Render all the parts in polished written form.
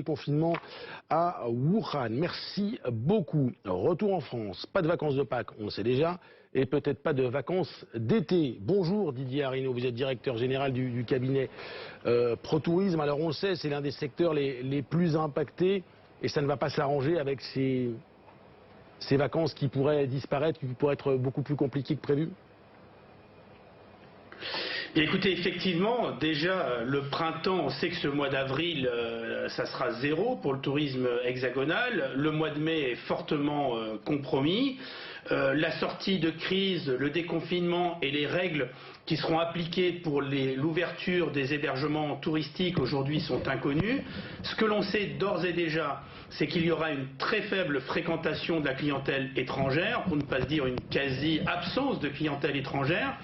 Confinement à Wuhan. Merci beaucoup. Retour en France. Pas de vacances de Pâques, on le sait déjà, et peut-être pas de vacances d'été. Bonjour Didier Arinaud, vous êtes directeur général du cabinet ProTourisme. Alors on le sait, c'est l'un des secteurs les plus impactés et ça ne va pas s'arranger avec ces vacances qui pourraient disparaître, qui pourraient être beaucoup plus compliquées que prévu. Écoutez, effectivement, déjà, le printemps, on sait que ce mois d'avril, ça sera zéro pour le tourisme hexagonal. Le mois de mai est fortement compromis. La sortie de crise, le déconfinement et les règles qui seront appliquées pour l'ouverture des hébergements touristiques aujourd'hui sont inconnues. Ce que l'on sait d'ores et déjà, c'est qu'il y aura une très faible fréquentation de la clientèle étrangère, pour ne pas se dire une quasi-absence de clientèle étrangère.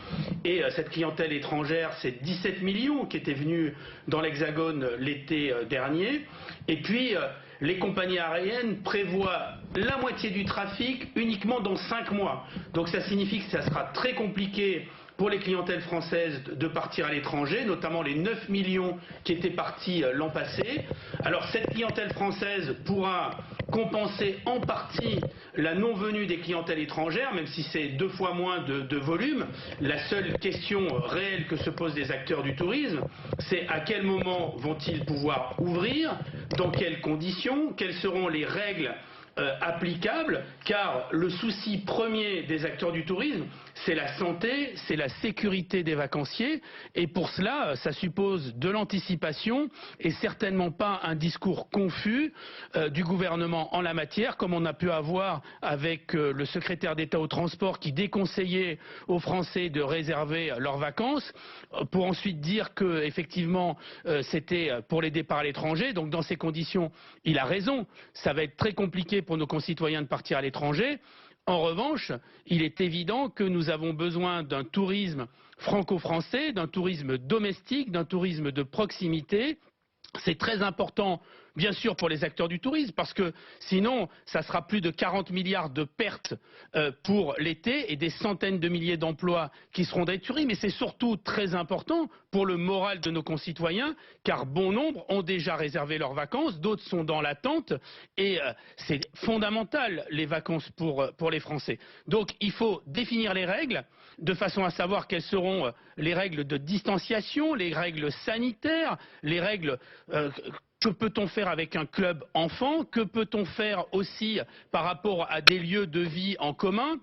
Et cette clientèle étrangère, c'est 17 millions qui étaient venus dans l'Hexagone l'été dernier. Et puis, les compagnies aériennes prévoient la moitié du trafic uniquement dans 5 mois. Donc ça signifie que ça sera très compliqué pour les clientèles françaises de partir à l'étranger, notamment les 9 millions qui étaient partis l'an passé. Alors cette clientèle française pourra compenser en partie la non-venue des clientèles étrangères, même si c'est 2 fois moins de volume. La seule question réelle que se posent les acteurs du tourisme, c'est à quel moment vont-ils pouvoir ouvrir, dans quelles conditions, quelles seront les règles applicables, car le souci premier des acteurs du tourisme, c'est la santé, c'est la sécurité des vacanciers, et pour cela, ça suppose de l'anticipation et certainement pas un discours confus du gouvernement en la matière, comme on a pu avoir avec le secrétaire d'État au transport qui déconseillait aux Français de réserver leurs vacances, pour ensuite dire que effectivement c'était pour les départs à l'étranger. Donc dans ces conditions, il a raison, ça va être très compliqué pour nos concitoyens de partir à l'étranger. En revanche, il est évident que nous avons besoin d'un tourisme franco-français, d'un tourisme domestique, d'un tourisme de proximité. C'est très important, bien sûr, pour les acteurs du tourisme, parce que sinon, ça sera plus de 40 milliards de pertes pour l'été et des centaines de milliers d'emplois qui seront détruits. Mais c'est surtout très important pour le moral de nos concitoyens, car bon nombre ont déjà réservé leurs vacances, d'autres sont dans l'attente, et c'est fondamental, les vacances pour les Français. Donc, il faut définir les règles, de façon à savoir quelles seront les règles de distanciation, les règles sanitaires, les règles... que peut-on faire avec un club enfant? Que peut-on faire aussi par rapport à des lieux de vie en commun?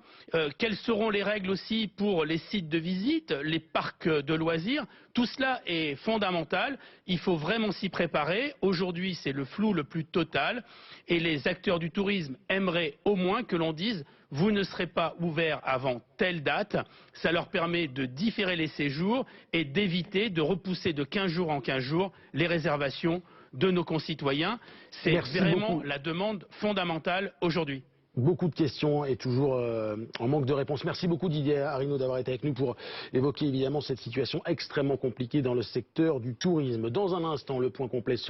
Quelles seront les règles aussi pour les sites de visite, les parcs de loisirs? Tout cela est fondamental. Il faut vraiment s'y préparer. Aujourd'hui, c'est le flou le plus total. Et les acteurs du tourisme aimeraient au moins que l'on dise « vous ne serez pas ouverts avant telle date ». Ça leur permet de différer les séjours et d'éviter de repousser de 15 jours en 15 jours les réservations de nos concitoyens. C'est vraiment la demande fondamentale aujourd'hui. Beaucoup de questions et toujours en manque de réponses. Merci beaucoup Didier Arinaud d'avoir été avec nous pour évoquer évidemment cette situation extrêmement compliquée dans le secteur du tourisme. Dans un instant, le point complet sur